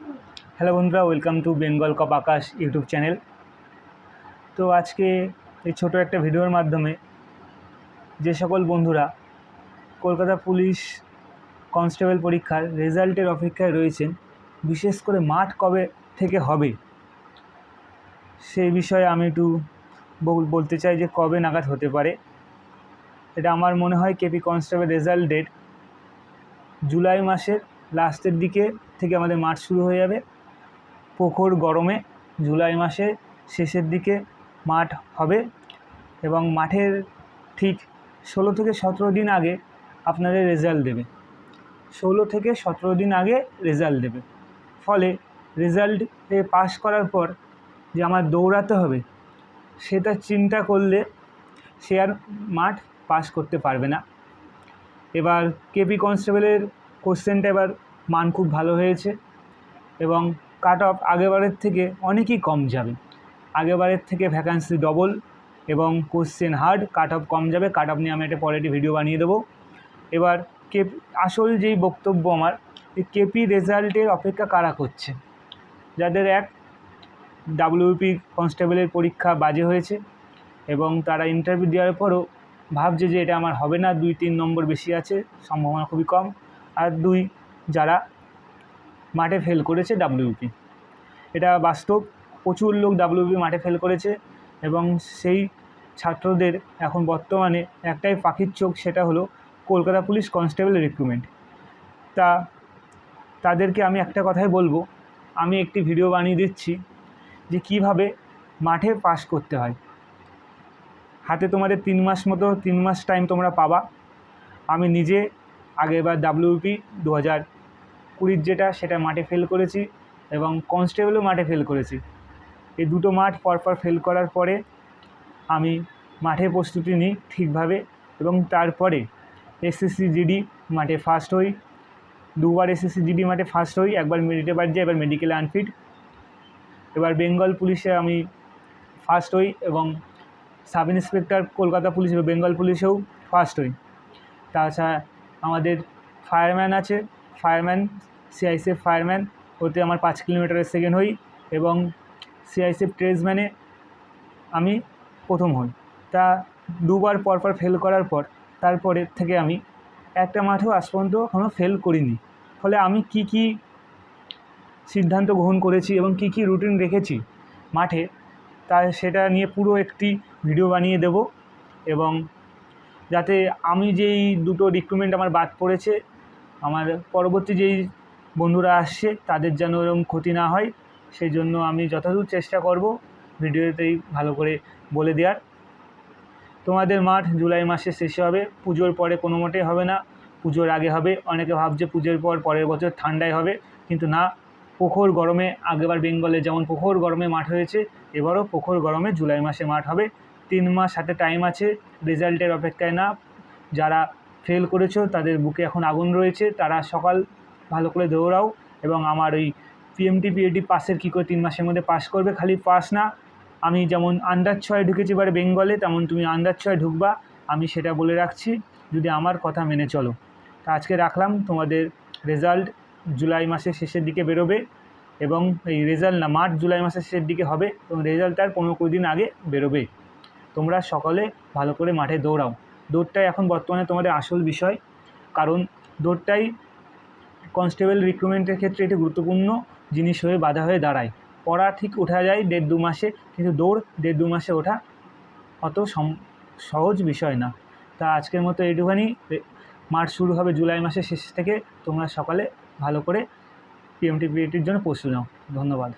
Hello বন্ধুরা, welcome to Bengal cop Akash YouTube channel. তো আজকে এই ছোটো একটা ভিডিওর মাধ্যমে যে সকল বন্ধুরা কলকাতা পুলিশ কনস্টেবল পরীক্ষার রেজাল্টের অপেক্ষায় রয়েছেন, বিশেষ করে মাঠ কবে থেকে হবে সেই বিষয়ে আমি একটু বলতে চাই যে কবে নাগাদ হতে পারে। এটা আমার মনে হয় KP constable result date July মাসের লাস্টের দিকে থেকে আমাদের মাঠ শুরু হয়ে যাবে। প্রখর গরমে জুলাই মাসে শেষের দিকে মাঠ হবে এবং মাঠের ঠিক 16 থেকে 17 দিন আগে আপনাদের রেজাল্ট দেবে। 16 থেকে 17 দিন আগে রেজাল্ট দেবে। ফলে রেজাল্টে পাস করার পর যে আমার দৌড়াতে হবে সেটা চিন্তা করলে সে আর মাঠ পাস করতে পারবে না। এবার কেপি কনস্টেবলের কোশ্চেনটা এবার মান খুব ভালো হয়েছে এবং কাট অফ আগেরবারের থেকে অনেকই কম যাবে। আগেরবারের থেকে ভ্যাকান্সি ডবল এবং কোশ্চেন হার্ড, কাট অফ কম যাবে। কাট অফ নিয়ে আমি একটা পরে ভিডিও বানিয়ে দেবো। এবার আসল যেই বক্তব্য আমার, এই কেপি রেজাল্টের অপেক্ষা কারা করছে, যাদের ডাব্লিউপি কনস্টেবলের পরীক্ষা বাজে হয়েছে এবং তারা ইন্টারভিউ দেওয়ার পরও ভাবছে যে এটা আমার হবে না, 2-3 নম্বর বেশি আছে, সম্ভাবনা খুবই কম। আর 2, যারা মাঠে ফেল করেছে ডাব্লিউপি। এটা বাস্তব, প্রচুর লোক ডাব্লিউপি মাঠে ফেল করেছে এবং সেই ছাত্রদের এখন বর্তমানে একটাই পাখির চোখ, সেটা হলো কলকাতা পুলিশ কনস্টেবল রিক্রুটমেন্ট। তাদেরকে আমি একটা কথাই বলবো, আমি একটি ভিডিও বানিয়ে দিচ্ছি যে কিভাবে মাঠে পাস করতে হয়। হাতে তোমাদের 3 মাস টাইম তোমরা পাবা। আমি নিজে আগেরবার ডাব্লিউপি 2020 যেটা, সেটা মাঠে ফেল করেছি এবং কনস্টেবলও মাঠে ফেল করেছি। এই দুটো মাঠ পরপর ফেল করার পরে আমি মাঠে প্রস্তুতি নিই ঠিকভাবে এবং তারপরে এসএসসি জিডি মাঠে ফার্স্ট হই। 2বার এসএসসি জিডি মাঠে ফার্স্ট হই, একবার মেরিটে বাদ যাই, এবার মেডিকেলে আনফিট। এবার বেঙ্গল পুলিশে আমি ফার্স্ট হই এবং সাব ইন্সপেক্টর কলকাতা পুলিশ বা বেঙ্গল পুলিশেও ফার্স্ট হই। তাছাড়া আমাদের ফায়ারম্যান আছে, ফায়ারম্যান সিআইএসএফ ফায়ারম্যান, ওতে আমার 5 কিলোমিটারের সেকেন্ড হই এবং সিআইএসএফ ট্রেডসম্যানে আমি প্রথম হই। 2বার পরপর ফেল করার পর তারপরে থেকে আমি একটা মাঠেও আজ পর্যন্ত কোনো ফেল করিনি। ফলে আমি কি সিদ্ধান্ত গ্রহণ করেছি এবং কি রুটিন রেখেছি মাঠে, সেটা নিয়ে পুরো একটি ভিডিও বানিয়ে দেব এবং যাতে আমি যেই দুটো রিক্রুটমেন্ট আমার বাদ পড়েছে, আমার পরবর্তী যেই বন্ধুরা আসছে তাদের যেন এরকম ক্ষতি না হয়, সেই জন্য আমি যতদূর চেষ্টা করব ভিডিওতেই ভালো করে বলে দেওয়ার। তোমাদের মাঠ জুলাই মাসে শেষে হবে, পুজোর পরে কোনো মোটেই হবে না, পুজোর আগে হবে। অনেকে ভাবছে পুজোর পর পরের বছর ঠান্ডায় হবে, কিন্তু না, প্রখর গরমে, আগেবার বেঙ্গলে যেমন প্রখর গরমে মাঠ হয়েছে, এবারও প্রখর গরমে জুলাই মাসে মাঠ হবে। 3 মাস হাতে টাইম আছে, রেজাল্টের অপেক্ষায় না। যারা ফেল করেছো তাদের বুকে এখন আগুন রয়েছে, তারা সকাল ভালো করে দৌড়াও এবং আমার ওই পিএমটি পিএটি পাসের কী করে 3 মাসের মধ্যে পাস করবে। খালি পাস না, আমি যেমন আন্ডার 6 ঢুকেছি এবারে বেঙ্গলে, তেমন তুমি আন্ডার 6 ঢুকবা, আমি সেটা বলে রাখছি, যদি আমার কথা মেনে চলো। তা আজকে রাখলাম, তোমাদের রেজাল্ট জুলাই মাসের শেষের দিকে বেরোবে এবং এই রেজাল্ট না, মার্চ জুলাই মাসের শেষের দিকে হবে এবং রেজাল্ট তার 15-20 দিন আগে বেরোবে। তোমরা সকলে ভালো করে মাঠে দৌড়াও। দৌড়টাই এখন বর্তমানে তোমাদের আসল বিষয়, কারণ দৌড়টাই কনস্টেবল রিক্রুটমেন্টের ক্ষেত্রে এটি গুরুত্বপূর্ণ জিনিস হয়ে বাধা হয়ে দাঁড়ায়। পড়া ঠিক ওঠা যায় 1.5-2 মাসে, কিন্তু দৌড় 1.5-2 মাসে ওঠা অত সহজ বিষয় না। তা আজকের মতো এইটুখানি। মাঠ শুরু হবে জুলাই মাসের শেষ থেকে। তোমরা সকালে ভালো করে পিএমটি পিএটির জন্য প্রস্তুতি নাও। ধন্যবাদ।